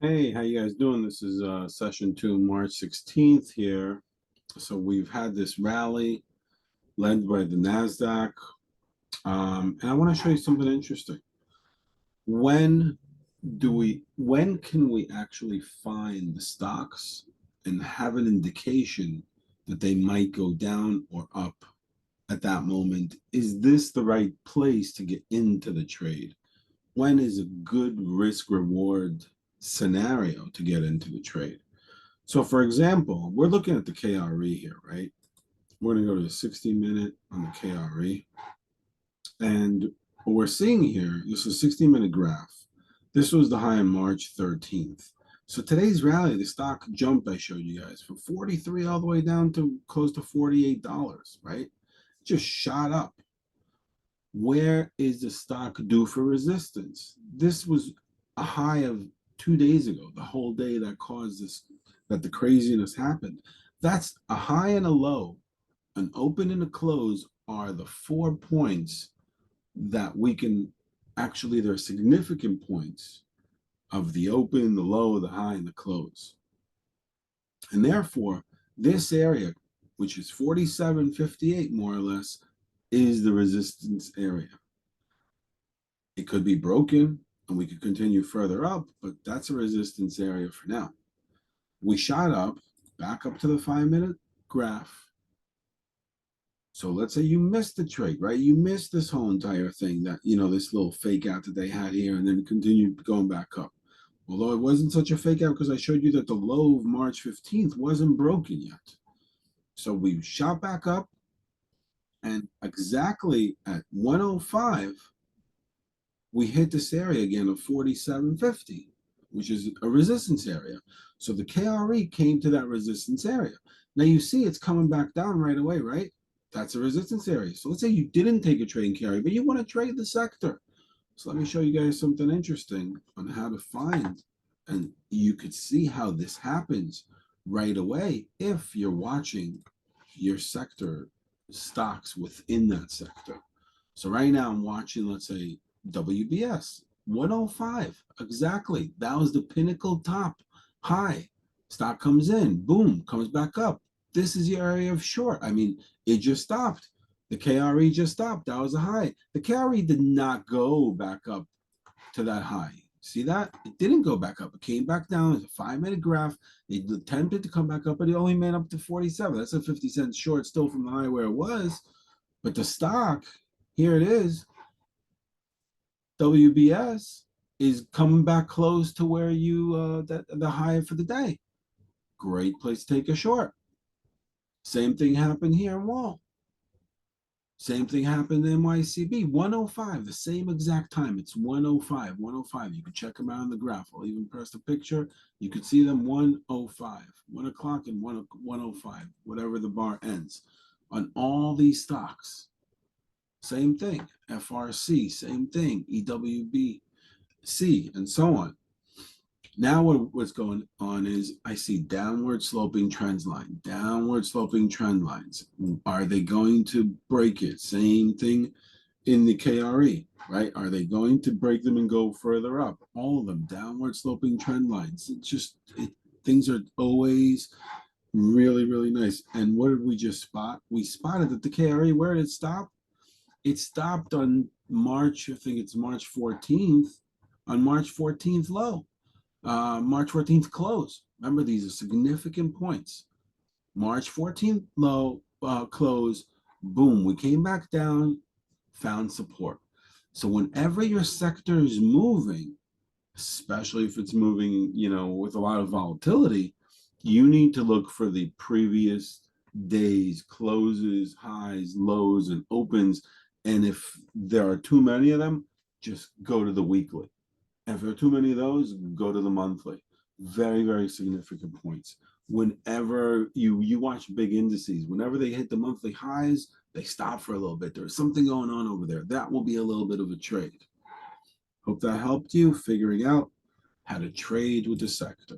Hey, how you guys doing? This is session two, March 16th here. So we've had this rally led by the Nasdaq, and I want to show you something interesting. When when can we actually find the stocks and have an indication that they might go down or up at that moment? Is this the right place to get into the trade? When is a good risk reward scenario to get into the trade? So for example, we're looking at the KRE here, right? We're going to go to the 60-minute on the KRE. And what we're seeing here, this is a 60-minute graph. This was the high on March 13th. So today's rally, the stock jumped I showed you guys from 43 all the way down to close to $48, right? Just shot up. Where is the stock due for resistance? This was a high of 2 days ago, the whole day that caused this, that the craziness happened. That's a high and a low. An open and a close are the 4 points that we can actually, they're significant points of the open, the low, the high, and the close. And therefore, this area, which is 47.58 more or less, is the resistance area. It could be broken and we could continue further up, but that's a resistance area for now. We shot up, back up to the 5-minute graph. So let's say you missed the trade, right? You missed this whole entire thing that, this little fake out that they had here and then it continued going back up. Although it wasn't such a fake out because I showed you that the low of March 15th wasn't broken yet. So we shot back up and exactly at 105, we hit this area again of 47.50, which is a resistance area. So the KRE came to that resistance area. Now you see it's coming back down right away, right? That's a resistance area. So let's say you didn't take a trade in KRE, but you want to trade the sector. So let me show you guys something interesting on how to find, and you could see how this happens right away if you're watching your sector stocks within that sector. So right now I'm watching, let's say, WBS 105. Exactly. That was the pinnacle top high. Stock comes in, boom, comes back up. This is your area of short. I mean, it just stopped. The KRE just stopped. That was a high. The KRE did not go back up to that high. See that? It didn't go back up. It came back down. It's a 5-minute graph. It attempted to come back up, but it only made up to 47. That's a 50 cent short still from the high where it was. But the stock, here it is, WBS is coming back close to where you the high for the day. Great place to take a short. Same thing happened here in Wall. Same thing happened in NYCB. 105, the same exact time. It's 105, 105. You can check them out on the graph. I'll even press the picture. You can see them 105, 1 o'clock and 105, whatever the bar ends. On all these stocks, same thing. FRC, same thing. EWBC, and so on. Now what's going on is I see downward sloping trend line, downward sloping trend lines. Are they going to break it? Same thing in the KRE, right? Are they going to break them and go further up? All of them, downward sloping trend lines. Things are always really, really nice. And what did we just spot? We spotted that the KRE, where did it stop? It stopped on March, I think it's March 14th, on March 14th low. March 14th close. Remember, these are significant points. March 14th low close, boom, we came back down, found support. So whenever your sector is moving, especially if it's moving, with a lot of volatility, you need to look for the previous days, closes, highs, lows, and opens. And if there are too many of them, just go to the weekly. And if there are too many of those, go to the monthly. Very, very significant points. Whenever you watch big indices, whenever they hit the monthly highs, they stop for a little bit. There's something going on over there. That will be a little bit of a trade. Hope that helped you figuring out how to trade with the sector.